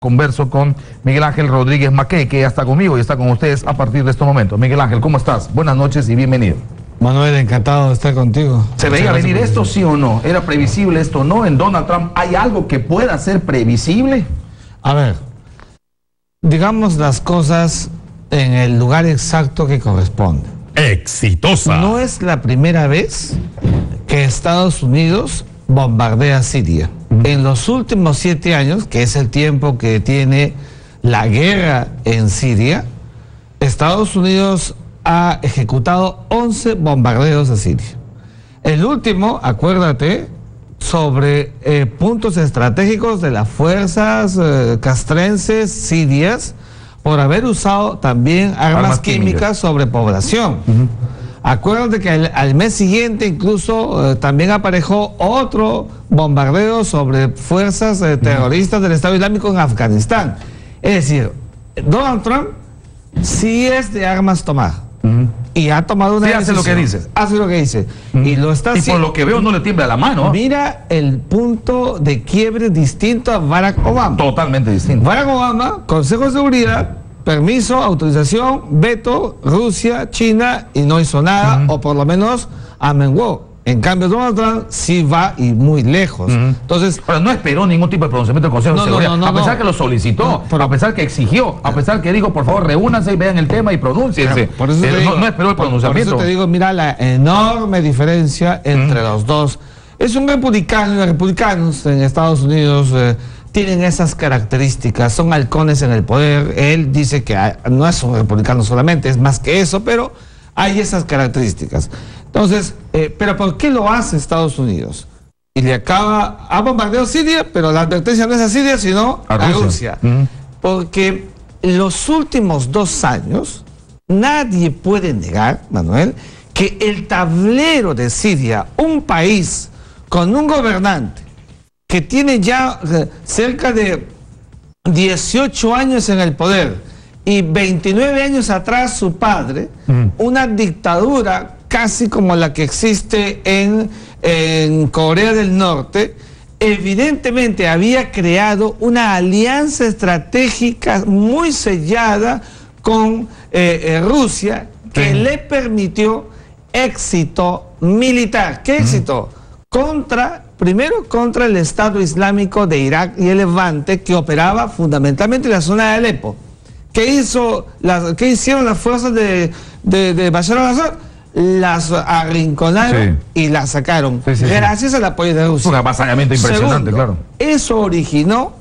Converso con Miguel Ángel Rodríguez Mackey, que ya está conmigo y está con ustedes a partir de este momento. Miguel Ángel, ¿cómo estás? Buenas noches y bienvenido. Manuel, encantado de estar contigo. ¿Se veía venir esto, sí o no? ¿Era previsible esto o no? ¿En Donald Trump hay algo que pueda ser previsible? A ver, digamos las cosas en el lugar exacto que corresponde. Exitosa. No es la primera vez que Estados Unidos bombardea Siria. En los últimos 7 años, que es el tiempo que tiene la guerra en Siria, Estados Unidos ha ejecutado 11 bombardeos a Siria. El último, acuérdate, sobre puntos estratégicos de las fuerzas castrenses sirias por haber usado también armas químicas sobre población. Acuérdate que al mes siguiente incluso también aparejó otro bombardeo sobre fuerzas terroristas del Estado Islámico en Afganistán. Es decir, Donald Trump sí es de armas tomar. Y ha tomado una decisión. Hace lo que dice. Hace lo que dice. Y lo está haciendo. Y por lo que veo no le tiembla la mano. Mira el punto de quiebre distinto a Barack Obama. Totalmente distinto. Barack Obama, Consejo de Seguridad, permiso, autorización, veto, Rusia, China, y no hizo nada, o por lo menos amenguó. En cambio, Donald Trump sí va y muy lejos. Entonces, pero no esperó ningún tipo de pronunciamiento del Consejo de Seguridad, a pesar que lo solicitó, a pesar que exigió, a pesar que dijo, por favor, reúnanse y vean el tema y pronúnciense. Por eso te digo, no esperó el pronunciamiento. Por eso te digo, mira la enorme diferencia entre los dos. Es un republicano, y los republicanos en Estados Unidos tienen esas características, son halcones en el poder. Él dice que no es un republicano solamente, es más que eso, pero hay esas características. Entonces, ¿pero por qué lo hace Estados Unidos? Y le ha bombardeado Siria, pero la advertencia no es a Siria, sino a Rusia. Porque los últimos 2 años, nadie puede negar, Manuel, que el tablero de Siria, un país con un gobernante que tiene ya cerca de 18 años en el poder y 29 años atrás su padre, una dictadura casi como la que existe en Corea del Norte, evidentemente había creado una alianza estratégica muy sellada con Rusia que le permitió éxito militar. ¿Qué éxito? Primero contra el Estado Islámico de Irak y el Levante, que operaba fundamentalmente en la zona de Alepo. ¿Qué hicieron las fuerzas de Bashar al-Assad? Las arrinconaron y las sacaron gracias al apoyo de Rusia. Un avasallamiento impresionante. Segundo, claro. Eso originó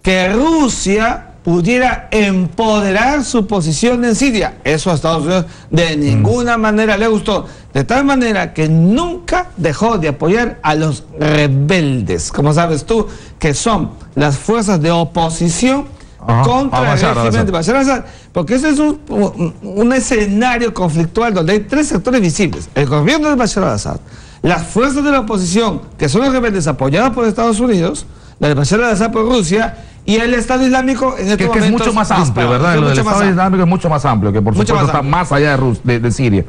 que Rusia pudiera empoderar su posición en Siria. Eso a Estados Unidos de ninguna manera le gustó. De tal manera que nunca dejó de apoyar a los rebeldes, como sabes tú, que son las fuerzas de oposición contra el régimen de Bashar al-Assad, porque ese es un escenario conflictual donde hay 3 sectores visibles: el gobierno de Bashar al-Assad, las fuerzas de la oposición, que son los rebeldes apoyadas por Estados Unidos, la de Bashar al-Assad por Rusia, y el Estado Islámico en estos momentos es mucho más amplio, ¿verdad? Lo del Estado Islámico es mucho más amplio, que por supuesto está más allá de Siria.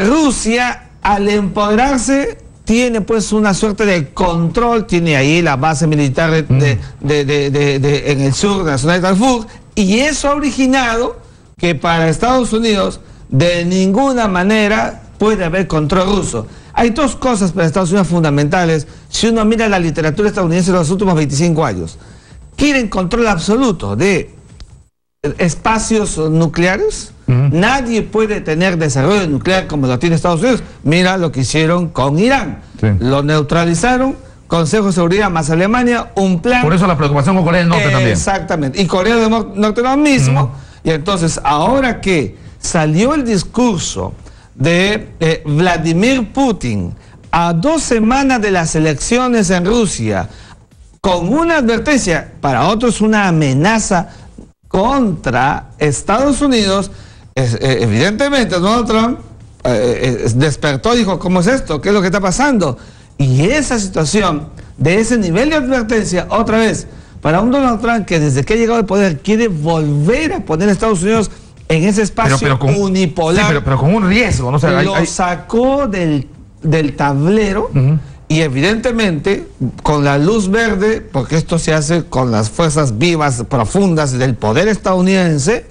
Rusia, al empoderarse, tiene pues una suerte de control, tiene ahí la base militar en el sur, de la zona de Darfur, y eso ha originado que para Estados Unidos de ninguna manera puede haber control ruso. Hay 2 cosas para Estados Unidos fundamentales si uno mira la literatura estadounidense de los últimos 25 años. Quieren control absoluto de espacios nucleares. Nadie puede tener desarrollo nuclear como lo tiene Estados Unidos. Mira lo que hicieron con Irán. Lo neutralizaron, Consejo de Seguridad más Alemania, un plan. Por eso la preocupación con Corea del Norte también. Exactamente. Y Corea del Norte lo mismo. Y entonces, ahora que salió el discurso de Vladimir Putin a 2 semanas de las elecciones en Rusia, con una advertencia, para otros una amenaza contra Estados Unidos, evidentemente Donald Trump despertó y dijo, ¿cómo es esto? ¿Qué es lo que está pasando? Y esa situación, de ese nivel de advertencia, otra vez, para un Donald Trump que desde que ha llegado al poder quiere volver a poner a Estados Unidos en ese espacio unipolar. Sí, pero con un riesgo, ¿no? Lo sacó del tablero Y evidentemente, con la luz verde, porque esto se hace con las fuerzas vivas, profundas del poder estadounidense,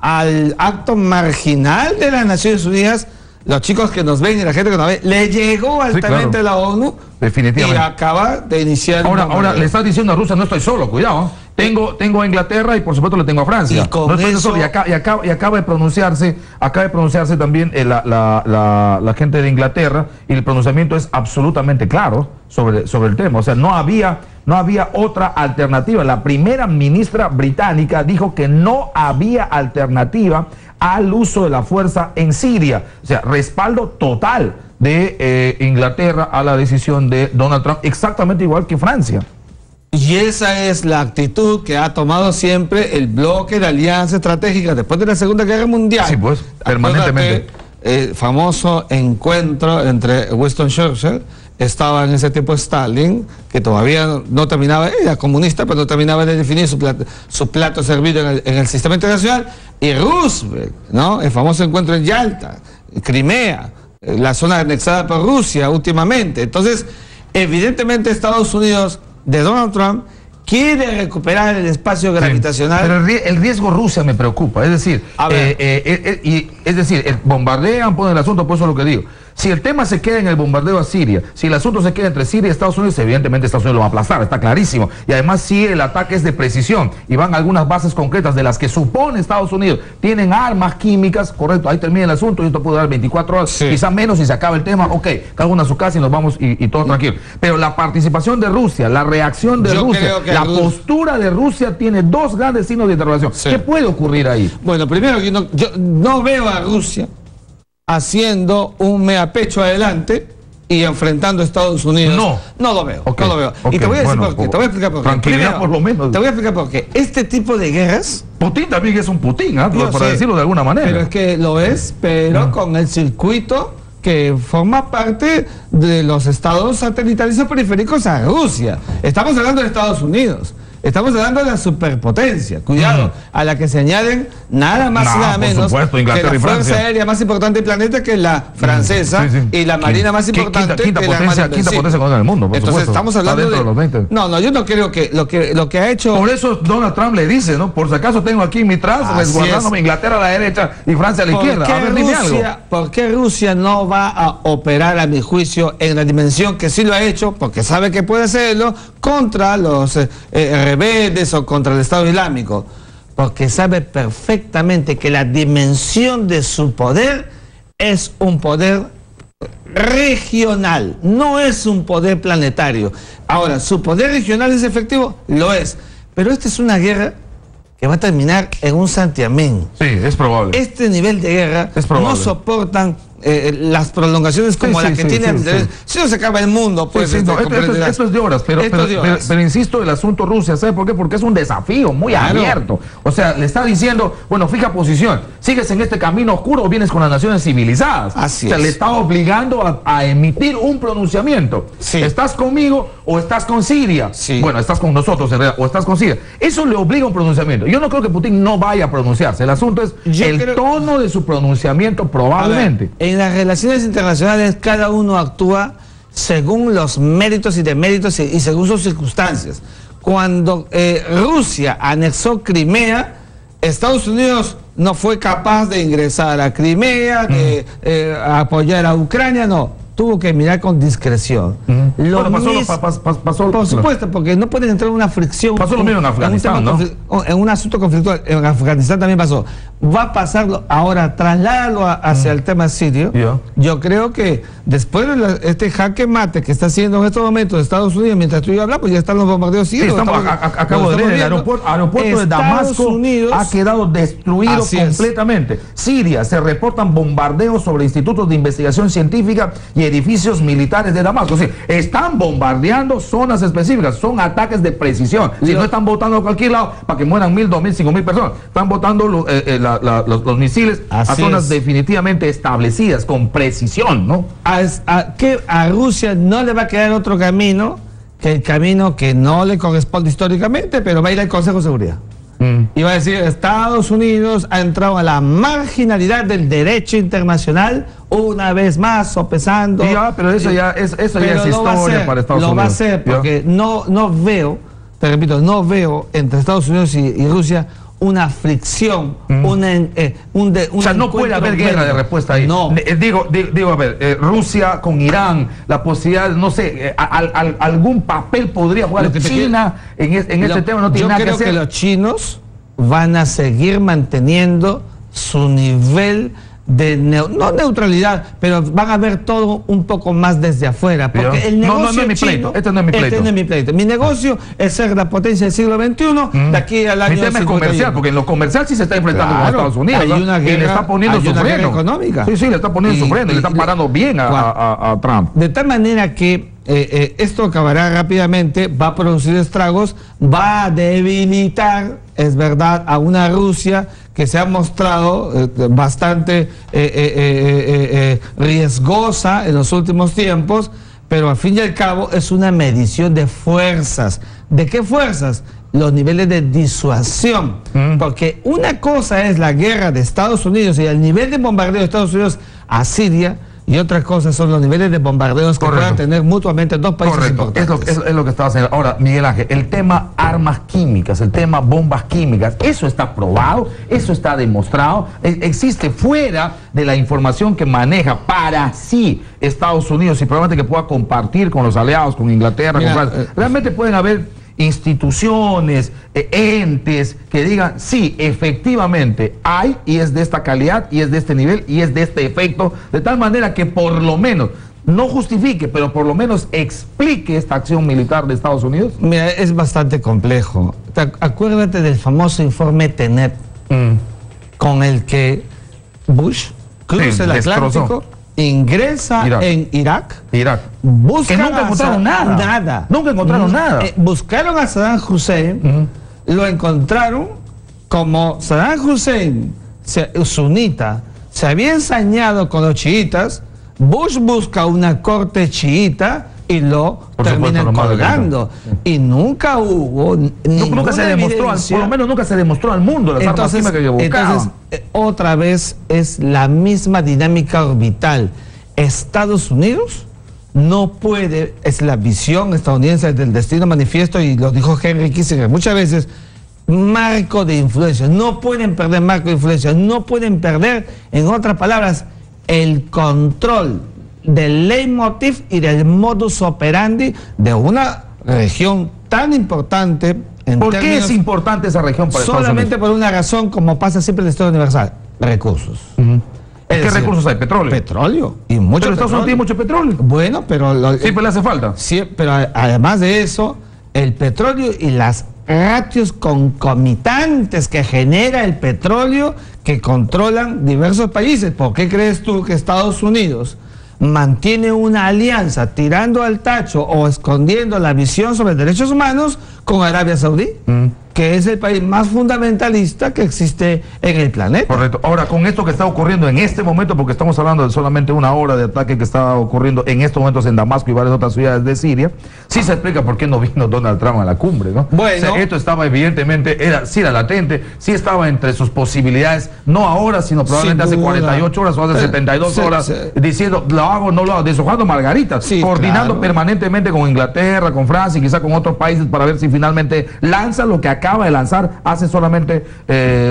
al acto marginal de las Naciones Unidas, los chicos que nos ven y la gente que nos ve, le llegó altamente la ONU. Definitivamente. Y acaba de iniciar... Ahora le estás diciendo a Rusia, no estoy solo, cuidado. Tengo a Inglaterra y por supuesto le tengo a Francia. Y acaba de pronunciarse también la gente de Inglaterra, y el pronunciamiento es absolutamente claro sobre el tema. O sea, no había otra alternativa. La primera ministra británica dijo que no había alternativa al uso de la fuerza en Siria. O sea, respaldo total de Inglaterra a la decisión de Donald Trump, exactamente igual que Francia. Y esa es la actitud que ha tomado siempre el bloque de alianza estratégica después de la Segunda Guerra Mundial. Sí, pues, permanentemente. El famoso encuentro entre Winston Churchill, estaba en ese tiempo Stalin, que todavía no terminaba, era comunista, pero no terminaba de definir su plato servido en el sistema internacional, y Roosevelt, ¿no? El famoso encuentro en Yalta, Crimea, la zona anexada por Rusia últimamente. Entonces, evidentemente Estados Unidos de Donald Trump quiere recuperar el espacio gravitacional. Pero el riesgo Rusia me preocupa. Es decir, bombardean, ponen el asunto, por eso es lo que digo. Si el tema se queda en el bombardeo a Siria, si el asunto se queda entre Siria y Estados Unidos, evidentemente Estados Unidos lo va a aplastar, está clarísimo. Y además, si el ataque es de precisión y van a algunas bases concretas de las que supone Estados Unidos tienen armas químicas, correcto, ahí termina el asunto, y esto puede dar 24 horas, quizá menos, y se acaba el tema, ok, cada uno a su casa y nos vamos y todo tranquilo. Pero la participación de Rusia, la reacción de Rusia, la postura de Rusia tiene dos grandes signos de interrogación. ¿Qué puede ocurrir ahí? Bueno, primero, yo no veo a Rusia haciendo un mea pecho adelante y enfrentando a Estados Unidos. No lo veo. No lo veo. Y te voy a decir por qué. Te voy a explicar por qué. Tranquilidad, por lo menos. Te voy a explicar por qué. Este tipo de guerras... Putin también es un Putin, para decirlo de alguna manera. Pero es que lo es, pero con el circuito que forma parte de los estados satelitales periféricos a Rusia. Estamos hablando de Estados Unidos. Estamos hablando de la superpotencia, cuidado, a la que se añaden nada más y nada menos que la fuerza aérea más importante del planeta, que es la francesa, y la marina más importante quinta potencia en el mundo, por Entonces supuesto. estamos hablando de los 20. No, yo no creo que lo que ha hecho... Por eso Donald Trump le dice, ¿no? Por si acaso tengo aquí mi tras, resguardándome Inglaterra a la derecha y Francia a la izquierda. A ver, dime algo. ¿Por qué Rusia no va a operar, a mi juicio, en la dimensión que sí lo ha hecho, porque sabe que puede hacerlo, contra los rebeldes o contra el Estado Islámico? Porque sabe perfectamente que la dimensión de su poder es un poder regional, no es un poder planetario. Ahora, ¿su poder regional es efectivo? Lo es. Pero esta es una guerra que va a terminar en un santiamén. Sí, es probable. Este nivel de guerra no soportan las prolongaciones como la que tiene. Si no se acaba el mundo, pues. Esto es de horas, pero insisto, el asunto Rusia, ¿sabe por qué? Porque es un desafío muy abierto. O sea, le está diciendo, bueno, fija posición, ¿sigues en este camino oscuro o vienes con las naciones civilizadas? Así le está obligando a emitir un pronunciamiento. ¿Estás conmigo o estás con Siria? Bueno, estás con nosotros en realidad, o estás con Siria. Eso le obliga a un pronunciamiento. Yo no creo que Putin no vaya a pronunciarse. El asunto es el tono de su pronunciamiento, probablemente. En las relaciones internacionales cada uno actúa según los méritos y deméritos y según sus circunstancias. Cuando Rusia anexó Crimea, Estados Unidos no fue capaz de ingresar a Crimea, de apoyar a Ucrania, no. Tuvo que mirar con discreción. Pasó, por supuesto, porque no pueden entrar en una fricción. Pasó lo mismo en Afganistán, ¿no? En un asunto conflictual. En Afganistán también pasó. Va a pasarlo ahora, trasladarlo hacia el tema sirio. Yo creo que después de este jaque mate que está haciendo en estos momentos Estados Unidos, mientras tú y yo hablamos, pues ya están los bombardeos sirios. Acabo de ver, el aeropuerto de Damasco ha quedado destruido completamente. Siria, se reportan bombardeos sobre institutos de investigación científica y edificios militares de Damasco. O sea, están bombardeando zonas específicas, son ataques de precisión. Si no están botando a cualquier lado para que mueran 1.000, 2.000, 5.000 personas, están botando los misiles a zonas definitivamente establecidas, con precisión, ¿no? A Rusia no le va a quedar otro camino que el camino que no le corresponde históricamente, pero va a ir al Consejo de Seguridad. Iba a decir, Estados Unidos ha entrado a la marginalidad del derecho internacional una vez más, sopesando. Pero eso ya es historia para Estados Unidos. Lo va a hacer porque no veo, te repito, no veo entre Estados Unidos y Rusia una fricción, o sea, no puede haber guerra de respuesta ahí. No. Digo, a ver, Rusia con Irán, la posibilidad, no sé, algún papel podría jugar China en este tema, no tiene nada que hacer. Yo creo que los chinos van a seguir manteniendo su nivel de no neutralidad, pero van a ver todo un poco más desde afuera, porque el negocio no es mi pleito, este no es mi pleito. Mi negocio es ser la potencia del siglo XXI de aquí al año. Mi tema es comercial, porque en lo comercial sí se está enfrentando con Estados Unidos. Hay una guerra, y le está poniendo su freno económica. Sí, le está poniendo su freno y le está parando bien a Trump. De tal manera que esto acabará rápidamente, va a producir estragos, va a debilitar, es verdad, a una Rusia que se ha mostrado bastante riesgosa en los últimos tiempos, pero al fin y al cabo es una medición de fuerzas. ¿De qué fuerzas? Los niveles de disuasión. Porque una cosa es la guerra de Estados Unidos y el nivel de bombardeo de Estados Unidos a Siria, y otras cosas son los niveles de bombardeos que puedan tener mutuamente dos países importantes. Es lo que estaba haciendo. Ahora, Miguel Ángel, el tema armas químicas, el tema bombas químicas, eso está probado, eso está demostrado, existe fuera de la información que maneja para sí Estados Unidos y probablemente que pueda compartir con los aliados, con Inglaterra, con Francia. Realmente pueden haber instituciones, entes que digan, sí, efectivamente hay, y es de esta calidad, y es de este nivel, y es de este efecto, de tal manera que por lo menos, no justifique, pero por lo menos explique esta acción militar de Estados Unidos. Mira, es bastante complejo. Acuérdate del famoso informe Tenet, con el que Bush cruza el Atlántico, ingresa en Irak, que nunca encontraron nada. Nunca encontraron nada. Buscaron a Saddam Hussein, lo encontraron como Saddam Hussein, sunita, se había ensañado con los chiitas. Bush busca una corte chiita y lo terminan colgando. Y nunca hubo nunca se demostró, por lo menos nunca se demostró al mundo las armas químicas que buscaban. Entonces, otra vez es la misma dinámica orbital. Estados Unidos no puede, es la visión estadounidense del destino manifiesto, y lo dijo Henry Kissinger muchas veces, marco de influencia. No pueden perder marco de influencia, no pueden perder, en otras palabras, el control del leitmotiv y del modus operandi de una región tan importante. ¿Por qué es importante esa región para Estados Unidos? Solamente por una razón, como pasa siempre en la historia universal: recursos. ¿Qué recursos hay? Petróleo. Petróleo. Y mucho. Pero Estados Unidos tiene mucho petróleo. Bueno, pero siempre le hace falta. Sí, pero además de eso, el petróleo y las ratios concomitantes que genera el petróleo que controlan diversos países. ¿Por qué crees tú que Estados Unidos mantiene una alianza tirando al tacho o escondiendo la visión sobre derechos humanos con Arabia Saudí? Que es el país más fundamentalista que existe en el planeta. Correcto. Ahora, con esto que está ocurriendo en este momento, porque estamos hablando de solamente una hora de ataque que está ocurriendo en estos momentos en Damasco y varias otras ciudades de Siria, sí se explica por qué no vino Donald Trump a la cumbre, ¿no? Bueno. O sea, esto estaba evidentemente, sí era latente, sí estaba entre sus posibilidades, no ahora, sino probablemente hace 48 horas o hace 72 horas, diciendo, lo hago, no lo hago, deshojando margaritas, coordinando permanentemente con Inglaterra, con Francia y quizá con otros países para ver si finalmente lanza lo que acaba de lanzar hace solamente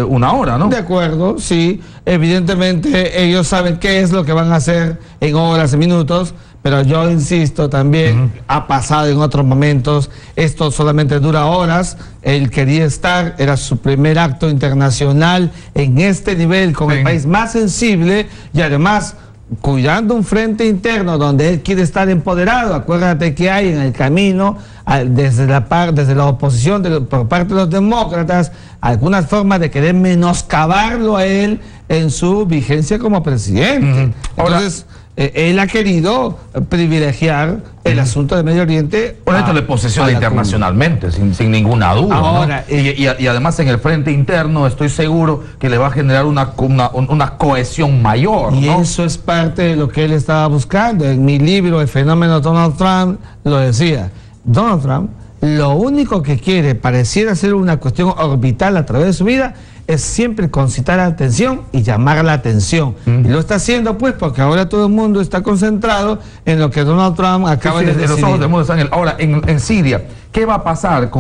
una hora, ¿no? De acuerdo, sí. Evidentemente ellos saben qué es lo que van a hacer en horas, en minutos, pero yo insisto también, ha pasado en otros momentos, esto solamente dura horas. Él quería estar, era su primer acto internacional en este nivel, con el país más sensible y además cuidando un frente interno donde él quiere estar empoderado. Acuérdate que hay en el camino, desde la oposición, por parte de los demócratas, algunas formas de querer menoscabarlo a él en su vigencia como presidente. Entonces, él ha querido privilegiar el asunto de Medio Oriente. Por esto le posesiona internacionalmente, sin ninguna duda. Ahora, ¿no? Y además en el frente interno estoy seguro que le va a generar una cohesión mayor. Y ¿no? eso es parte de lo que él estaba buscando. En mi libro, El fenómeno Donald Trump, lo decía. Donald Trump lo único que quiere, pareciera ser una cuestión orbital a través de su vida, es siempre concitar la atención y llamar la atención. Y lo está haciendo pues porque ahora todo el mundo está concentrado en lo que Donald Trump acaba de decidir. Los ojos del mundo están ahora en Siria. ¿Qué va a pasar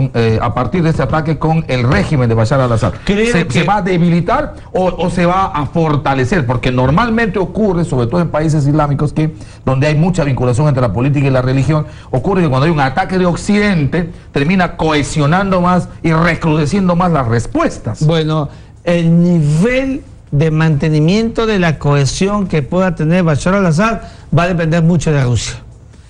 a partir de este ataque con el régimen de Bashar al-Assad? ¿Se va a debilitar o se va a fortalecer? Porque normalmente ocurre, sobre todo en países islámicos, donde hay mucha vinculación entre la política y la religión, ocurre que cuando hay un ataque de Occidente, termina cohesionando más y recrudeciendo más las respuestas. Bueno, el nivel de mantenimiento de la cohesión que pueda tener Bashar al-Assad va a depender mucho de Rusia.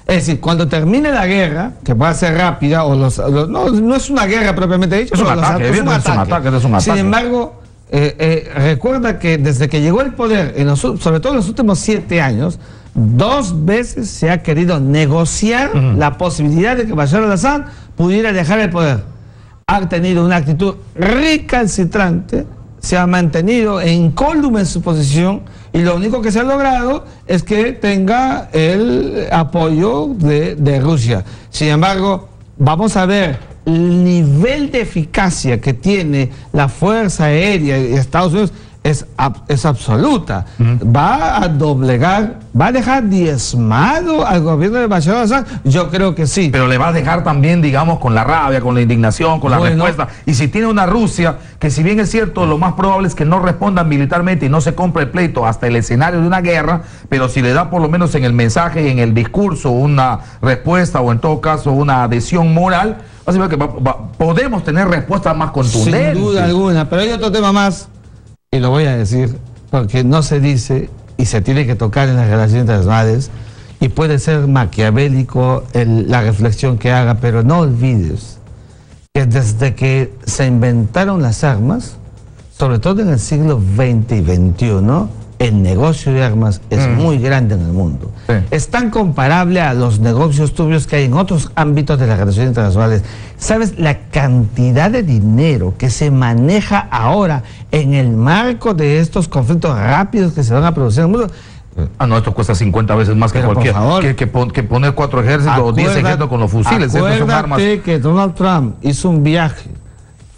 Es decir, cuando termine la guerra, que pueda ser rápida, no es una guerra propiamente dicha, es un ataque. Sin embargo, recuerda que desde que llegó el poder, sobre todo en los últimos 7 años, 2 veces se ha querido negociar la posibilidad de que Bashar al-Assad pudiera dejar el poder. Ha tenido una actitud recalcitrante, se ha mantenido incólume en su posición, y lo único que se ha logrado es que tenga el apoyo de Rusia. Sin embargo, vamos a ver el nivel de eficacia que tiene la Fuerza Aérea de Estados Unidos. Es absoluta. ¿Va a doblegar, va a dejar diezmado al gobierno de Bashar al-Assad? Yo creo que sí. Pero le va a dejar también, digamos, con la rabia, con la indignación, con la respuesta. Y si tiene una Rusia, que si bien es cierto, lo más probable es que no respondan militarmente y no se compre el pleito hasta el escenario de una guerra, pero si le da por lo menos en el mensaje, en el discurso, una respuesta o en todo caso una adhesión moral, así que podemos tener respuestas más contundentes. Sin duda alguna, pero hay otro tema más. Y lo voy a decir porque no se dice y se tiene que tocar en las relaciones internacionales, y puede ser maquiavélico la reflexión que haga, pero no olvides que desde que se inventaron las armas, sobre todo en el siglo XX y XXI, el negocio de armas es muy grande en el mundo. Sí. Es tan comparable a los negocios turbios que hay en otros ámbitos de las relaciones internacionales. ¿Sabes la cantidad de dinero que se maneja ahora en el marco de estos conflictos rápidos que se van a producir en el mundo? No, esto cuesta 50 veces más que cualquier que poner 4 ejércitos o 10 ejércitos con los fusiles. Acuérdate que Donald Trump hizo un viaje,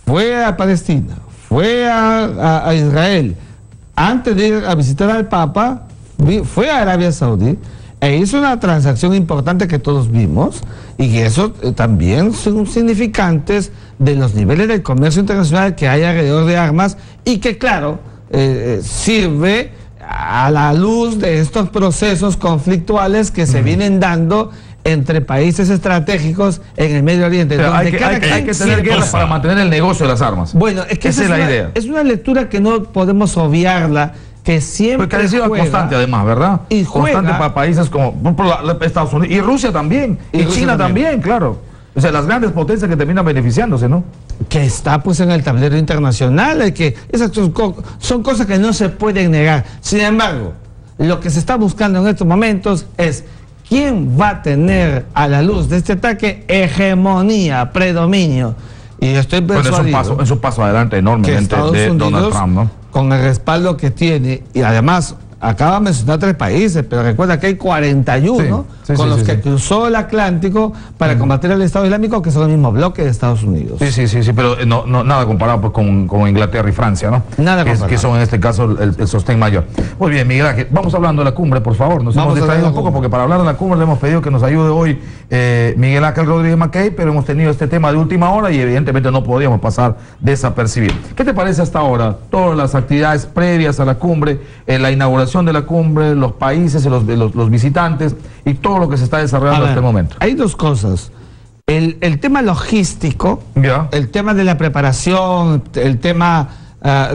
fue a Palestina, fue a Israel. Antes de ir a visitar al Papa, fue a Arabia Saudí e hizo una transacción importante que todos vimos, y que eso también son significantes de los niveles del comercio internacional que hay alrededor de armas, y que claro, sirve a la luz de estos procesos conflictuales que se vienen dando entre países estratégicos en el Medio Oriente. Donde hay que tener guerras para mantener el negocio de las armas. Bueno, es que esa es la idea. Es una lectura que no podemos obviarla, que siempre porque ha sido constante además, ¿verdad? Y constante para países como Estados Unidos y Rusia también, y China también, claro. O sea, las grandes potencias que terminan beneficiándose, ¿no? Que está pues en el tablero internacional, esas son cosas que no se pueden negar. Sin embargo, lo que se está buscando en estos momentos es ¿quién va a tener a la luz de este ataque hegemonía, predominio? Y estoy persuadido, bueno, es un paso adelante enormemente de Donald Trump, ¿no? Con el respaldo que tiene, y además acaba de mencionar 3 países, pero recuerda que hay 41 con los que cruzó el Atlántico para combatir al Estado Islámico, que son el mismo bloque de Estados Unidos. Sí, pero nada comparado pues, con Inglaterra y Francia, ¿no? Nada comparado. Que son en este caso el sostén mayor. Muy bien, Miguel Ángel, vamos hablando de la cumbre, por favor. Nos hemos distraído un poco porque para hablar de la cumbre le hemos pedido que nos ayude hoy Miguel Ángel Rodríguez Mackey, pero hemos tenido este tema de última hora y evidentemente no podíamos pasar desapercibido. ¿Qué te parece hasta ahora? Todas las actividades previas a la cumbre, la inauguración de la cumbre, los países, los visitantes y todo lo que se está desarrollando en este momento. Hay 2 cosas. El tema logístico, el tema de la preparación, el tema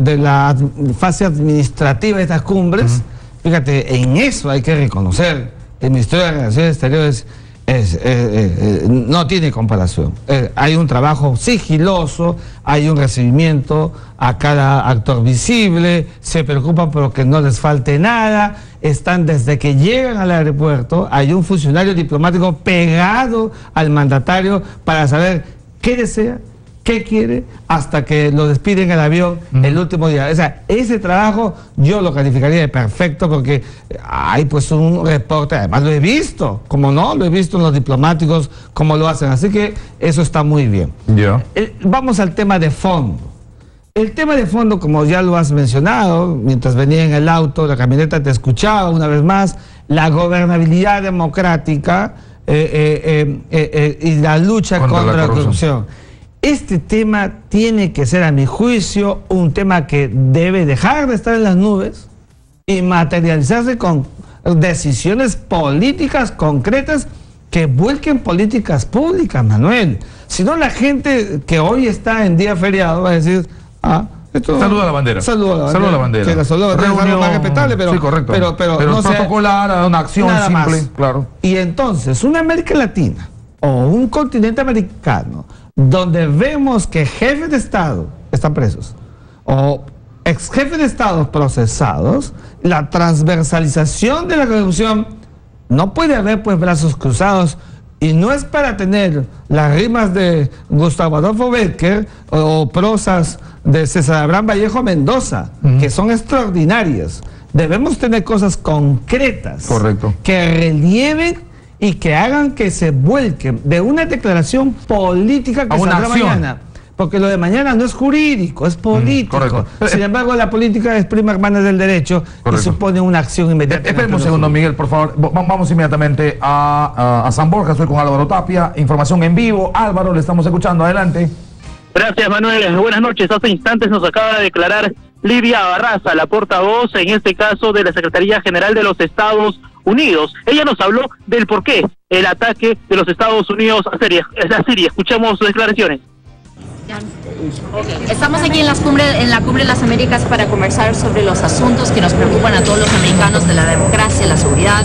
de la fase administrativa de estas cumbres, fíjate, en eso hay que reconocer el Ministerio de Relaciones Exteriores no tiene comparación. Hay un trabajo sigiloso, hay un recibimiento a cada actor visible, se preocupan por que no les falte nada, están desde que llegan al aeropuerto, hay un funcionario diplomático pegado al mandatario para saber qué desea, qué qué quiere, hasta que lo despiden en el avión el último día. O sea, ese trabajo yo lo calificaría de perfecto, porque hay pues un reporte, además lo he visto, como no, lo he visto en los diplomáticos, cómo lo hacen, así que eso está muy bien. Vamos al tema de fondo. El tema de fondo, como ya lo has mencionado, mientras venía en el auto, la camioneta te escuchaba una vez más, la gobernabilidad democrática y la lucha contra la corrupción. Este tema tiene que ser, a mi juicio, un tema que debe dejar de estar en las nubes y materializarse con decisiones políticas concretas que vuelquen políticas públicas, Manuel. Si no, la gente que hoy está en día feriado va a decir... Saluda a la bandera. Saluda a la bandera. Que la saluda es algo más respetable, pero, sí, correcto. pero no protocolar, una acción simple, más. Claro. Y entonces, una América Latina o un continente americano donde vemos que jefes de Estado están presos o ex jefes de Estado procesados, la transversalización de la corrupción, no puede haber pues brazos cruzados. Y no es para tener las rimas de Gustavo Adolfo Bécquer o prosas de César Abraham Vallejo Mendoza, que son extraordinarias. Debemos tener cosas concretas, que relieven y que hagan que se vuelquen de una declaración política que saldrá mañana. Porque lo de mañana no es jurídico, es político. Sin embargo, la política es prima hermana del derecho y supone una acción inmediata. Espera un segundo, Miguel, por favor. Vamos inmediatamente a San Borja. Estoy con Álvaro Tapia. Información en vivo. Álvaro, le estamos escuchando. Adelante. Gracias, Manuel. Buenas noches. Hace instantes nos acaba de declarar Livia Barraza, la portavoz, en este caso, de la Secretaría General de los Estados Unidos. Ella nos habló del porqué el ataque de los Estados Unidos a Siria. Escuchemos sus declaraciones. Estamos aquí en la Cumbre de las Américas para conversar sobre los asuntos que nos preocupan a todos los americanos, de la democracia, la seguridad,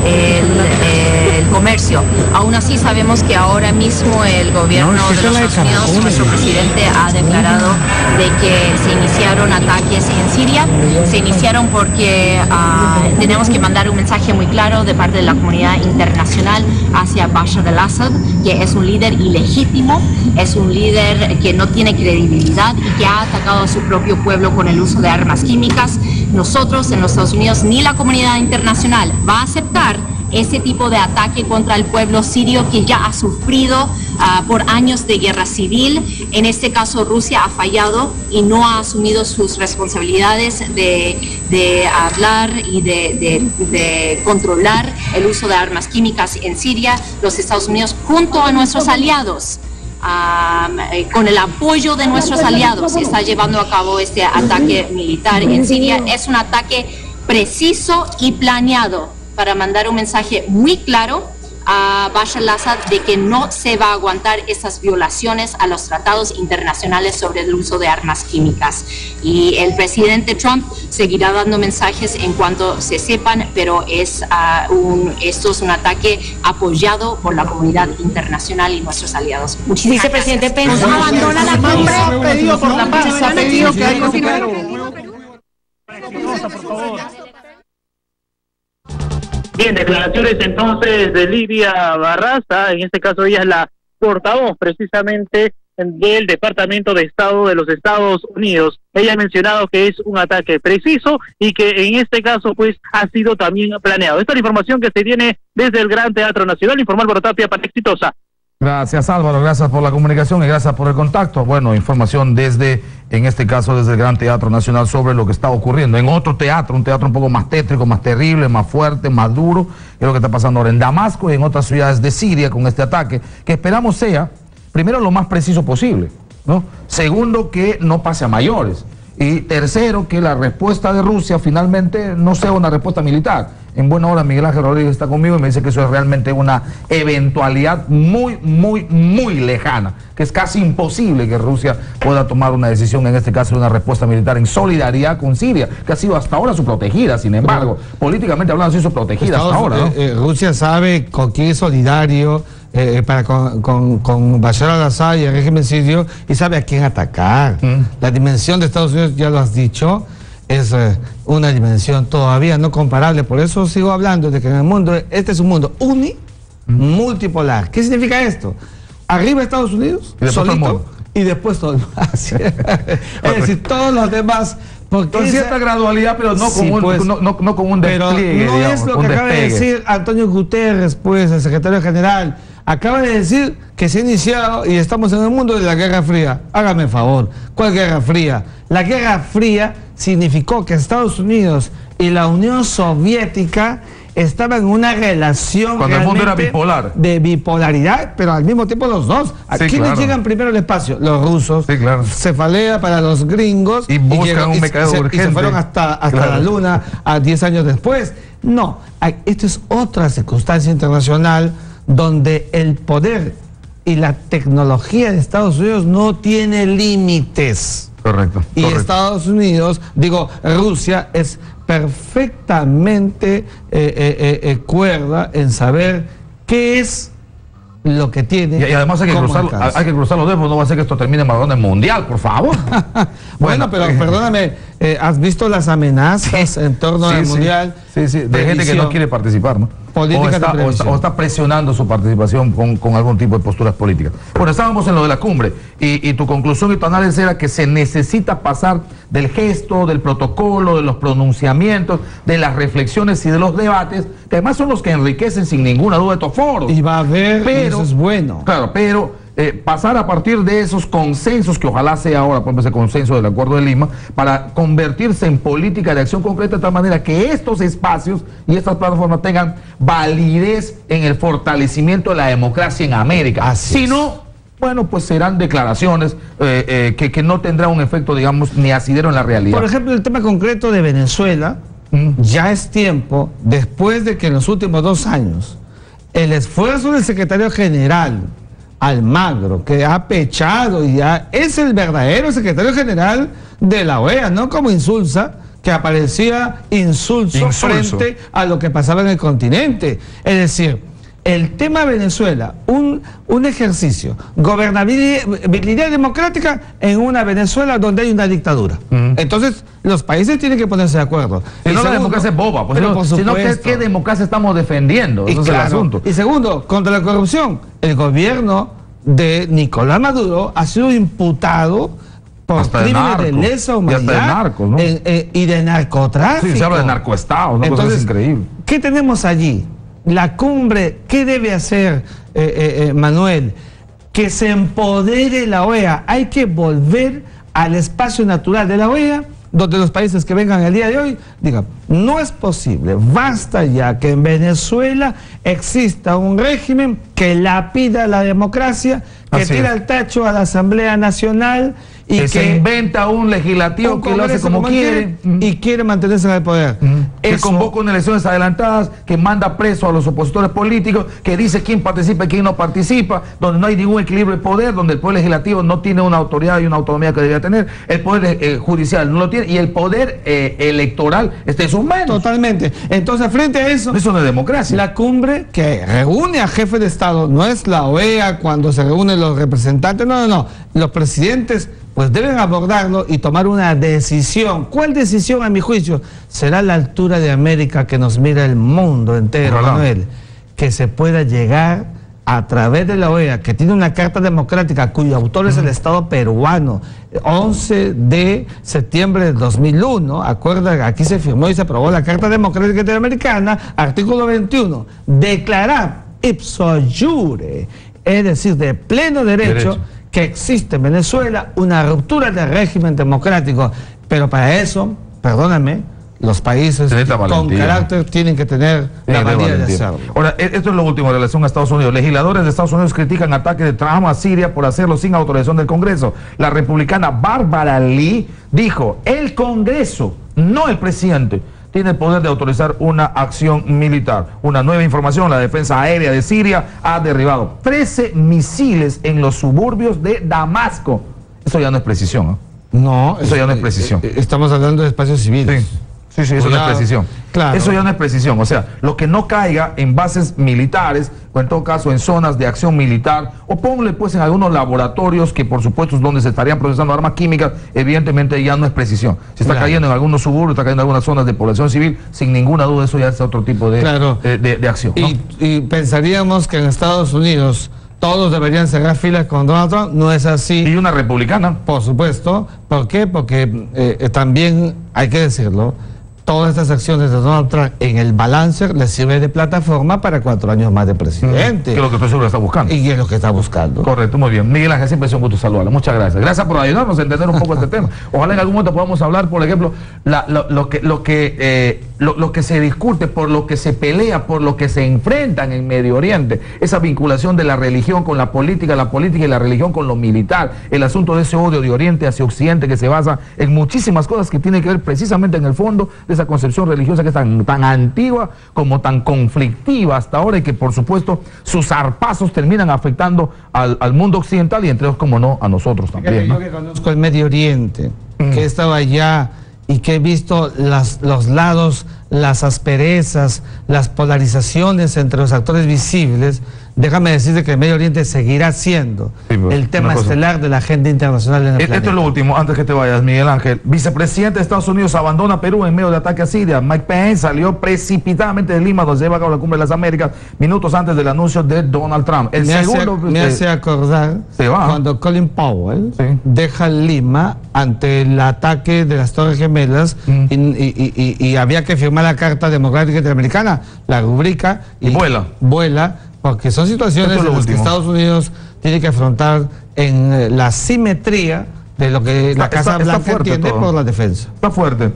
el comercio. Aún así sabemos que ahora mismo el gobierno de los Estados Unidos, nuestro presidente, ha declarado de que se iniciaron ataques en Siria. Se iniciaron porque tenemos que mandar un mensaje muy claro de parte de la comunidad internacional hacia Bashar al-Assad, que es un líder ilegítimo, es un líder que no tiene credibilidad y que ha atacado a su propio pueblo con el uso de armas químicas. Nosotros en los Estados Unidos, ni la comunidad internacional va a aceptar ese tipo de ataque contra el pueblo sirio, que ya ha sufrido por años de guerra civil. En este caso, Rusia ha fallado y no ha asumido sus responsabilidades de hablar y de controlar el uso de armas químicas en Siria. Los Estados Unidos, junto a nuestros aliados, con el apoyo de nuestros aliados, está llevando a cabo este ataque militar en Siria. Es un ataque preciso y planeado para mandar un mensaje muy claro a Bashar al-Assad de que no se va a aguantar estas violaciones a los tratados internacionales sobre el uso de armas químicas. Y el presidente Trump seguirá dando mensajes en cuanto se sepan, pero esto es un ataque apoyado por la comunidad internacional y nuestros aliados. Muchísimas gracias. Vicepresidente Pence abandona la cumbre. Ha pedido por la paz, ha pedido que hay continuar. Bien, declaraciones entonces de Livia Barraza. En este caso ella es la portavoz precisamente del Departamento de Estado de los Estados Unidos. Ella ha mencionado que es un ataque preciso y que en este caso pues ha sido también planeado. Esta es la información que se tiene desde el Gran Teatro Nacional. Informal Álvaro Tapia para Exitosa. Gracias, Álvaro, gracias por la comunicación y gracias por el contacto. Bueno, información en este caso desde el Gran Teatro Nacional sobre lo que está ocurriendo en otro teatro, un teatro un poco más tétrico, más terrible, más fuerte, más duro, que es lo que está pasando ahora en Damasco y en otras ciudades de Siria con este ataque, que esperamos sea, primero, lo más preciso posible, ¿no? Segundo, que no pase a mayores. Y tercero, que la respuesta de Rusia finalmente no sea una respuesta militar. En buena hora Miguel Ángel Rodríguez está conmigo y me dice que eso es realmente una eventualidad muy, muy, muy lejana, que es casi imposible que Rusia pueda tomar una decisión, en este caso de una respuesta militar en solidaridad con Siria, que ha sido hasta ahora su protegida. Sin embargo, políticamente hablando, ha sido su protegida hasta ahora, ¿no? Rusia sabe con quién es solidario con Bashar al-Assad y el régimen sirio, y sabe a quién atacar. La dimensión de Estados Unidos, ya lo has dicho, es una dimensión todavía no comparable. Por eso sigo hablando de que en el mundo, este es un mundo multipolar. ¿Qué significa esto? Arriba Estados Unidos, solito, y después todo lo demás. Es decir, todos los demás... Con cierta gradualidad, pero no como, pues, no como un despliegue. Pero no digamos, es lo que acaba de decir Antonio Guterres, pues, el secretario general. Acaba de decir que se ha iniciado y estamos en el mundo de la Guerra Fría. Hágame favor, ¿cuál Guerra Fría? La Guerra Fría significó que Estados Unidos y la Unión Soviética estaban en una relación cuando el mundo era bipolar, de bipolaridad, pero al mismo tiempo los dos. Sí, ¿Quiénes llegan primero al espacio? Los rusos. Sí, claro. Cefalea para los gringos y buscan un mecanismo urgente. Y se fueron hasta la luna a 10 años después. No, esto es otra circunstancia internacional donde el poder y la tecnología de Estados Unidos no tiene límites. Correcto. Y Estados Unidos, Rusia es perfectamente cuerda en saber qué es lo que tiene. Y además hay que cruzar los dedos, no va a ser que esto termine en Maradona Mundial, por favor. Bueno, pero perdóname, ¿has visto las amenazas en torno al Mundial? Sí, de gente que no quiere participar, ¿no? O está presionando su participación con algún tipo de posturas políticas. Bueno, estábamos en lo de la cumbre y tu conclusión y tu análisis era que se necesita pasar del gesto, del protocolo, de los pronunciamientos, de las reflexiones y de los debates, que además son los que enriquecen sin ninguna duda estos foros. Y va a haber, eso es bueno. Claro, pero pasar a partir de esos consensos, que ojalá sea ahora, por ejemplo, ese consenso del Acuerdo de Lima, para convertirse en política de acción concreta de tal manera que estos espacios y estas plataformas tengan validez en el fortalecimiento de la democracia en América. Si no, bueno, pues serán declaraciones que no tendrán un efecto, digamos, ni asidero en la realidad. Por ejemplo, el tema concreto de Venezuela, ya es tiempo, después de que en los últimos 2 años el esfuerzo del secretario general Almagro, que ha pechado y ya es el verdadero secretario general de la OEA, no como Insulza, que aparecía insulso frente a lo que pasaba en el continente. Es decir, el tema Venezuela, un ejercicio, gobernabilidad democrática en una Venezuela donde hay una dictadura. Entonces, los países tienen que ponerse de acuerdo. Si no, la democracia es boba, pues sino ¿qué democracia estamos defendiendo? Ese es el asunto. Y segundo, contra la corrupción, el gobierno de Nicolás Maduro ha sido imputado por crímenes de lesa humanidad y de narcotráfico. Sí, se habla de narcoestado, una cosa increíble. ¿Qué tenemos allí? La cumbre, ¿qué debe hacer, Manuel? Que se empodere la OEA. Hay que volver al espacio natural de la OEA, donde los países que vengan el día de hoy digan, no es posible, basta ya que en Venezuela exista un régimen que lapida la democracia, que tira al tacho a la Asamblea Nacional y que se inventa un legislativo que lo hace como quiere y quiere mantenerse en el poder. Que convoca unas elecciones adelantadas, que manda preso a los opositores políticos, que dice quién participa y quién no participa, donde no hay ningún equilibrio de poder, donde el poder legislativo no tiene una autoridad y una autonomía que debería tener, el poder judicial no lo tiene y el poder electoral está en sus manos. Totalmente. Entonces, frente a eso no es democracia. La cumbre que reúne a jefes de Estado, no es la OEA cuando se reúnen los representantes, no. Los presidentes pues deben abordarlo y tomar una decisión. ¿Cuál decisión, a mi juicio? Será la altura de América que nos mira el mundo entero, Manuel. Que se pueda llegar a través de la OEA, que tiene una carta democrática cuyo autor es el Estado peruano, 11 de septiembre de 2001, acuerda, aquí se firmó y se aprobó la Carta Democrática Interamericana, artículo 21, declarar ipso iure, es decir, de pleno derecho que existe en Venezuela una ruptura del régimen democrático, pero para eso, perdóname, los países con carácter tienen que tener la valía de hacerlo. Ahora, esto es lo último en relación a Estados Unidos. Legisladores de Estados Unidos critican ataques de Trump a Siria por hacerlo sin autorización del Congreso. La republicana Barbara Lee dijo, el Congreso, no el presidente, tiene el poder de autorizar una acción militar. Una nueva información, la defensa aérea de Siria ha derribado 13 misiles en los suburbios de Damasco. Eso ya no es precisión, ¿eh? No, eso ya no es precisión. Estamos hablando de espacios civiles. Sí, eso no es precisión. Claro. Eso ya no es precisión. O sea, lo que no caiga en bases militares, o en todo caso en zonas de acción militar, o ponle pues en algunos laboratorios que por supuesto es donde se estarían procesando armas químicas, evidentemente ya no es precisión. Si está cayendo en algunos suburbios, está cayendo en algunas zonas de población civil, sin ninguna duda eso ya es otro tipo de acción, ¿no? Y pensaríamos que en Estados Unidos todos deberían cerrar filas con Donald Trump. No es así. Y una republicana. Por supuesto. ¿Por qué? Porque también hay que decirlo, todas estas acciones de Donald Trump en el balance le sirve de plataforma para 4 años más de presidente. Que es lo que estoy seguro está buscando. Y es lo que está buscando. Correcto, muy bien. Miguel Ángel, siempre es un gusto saludarlo. Muchas gracias. Gracias por ayudarnos a entender un poco este tema. Ojalá en algún momento podamos hablar, por ejemplo, lo que se discute, por lo que se pelea, por lo que se enfrentan en Medio Oriente. Esa vinculación de la religión con la política y la religión con lo militar. El asunto de ese odio de Oriente hacia Occidente que se basa en muchísimas cosas que tienen que ver precisamente en el fondo de esa concepción religiosa que es tan antigua como tan conflictiva hasta ahora y que por supuesto sus zarpazos terminan afectando al mundo occidental y entre ellos, como no, a nosotros también, ¿no? Yo que conozco el Medio Oriente, que he estado allá y que he visto los lados, las asperezas, las polarizaciones entre los actores visibles, déjame decirte que el Medio Oriente seguirá siendo el tema estelar de la agenda internacional en el planeta. Esto es lo último, antes que te vayas, Miguel Ángel. Vicepresidente de Estados Unidos abandona Perú en medio de ataque a Siria. Mike Pence salió precipitadamente de Lima, donde se lleva a cabo la Cumbre de las Américas, minutos antes del anuncio de Donald Trump. Me hace acordar cuando Colin Powell deja Lima ante el ataque de las Torres Gemelas y había que firmar la Carta Democrática Interamericana, la rubrica y vuela. Porque son situaciones en las que Estados Unidos tiene que afrontar en la simetría de lo que la Casa Blanca entiende por la defensa. Está fuerte.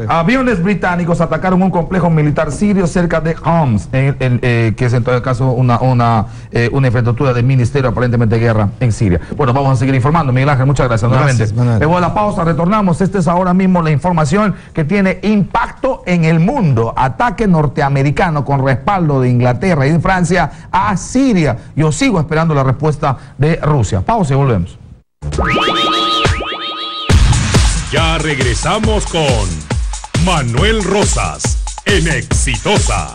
Aviones británicos atacaron un complejo militar sirio cerca de Homs, que es en todo caso una infraestructura del Ministerio aparentemente de Guerra en Siria. Bueno, vamos a seguir informando. Miguel Ángel, muchas gracias nuevamente. Luego de la pausa retornamos. Esta es ahora mismo la información que tiene impacto en el mundo. Ataque norteamericano con respaldo de Inglaterra y de Francia a Siria. Yo sigo esperando la respuesta de Rusia. Pausa y volvemos. Ya regresamos con Manuel Rosas en Exitosa.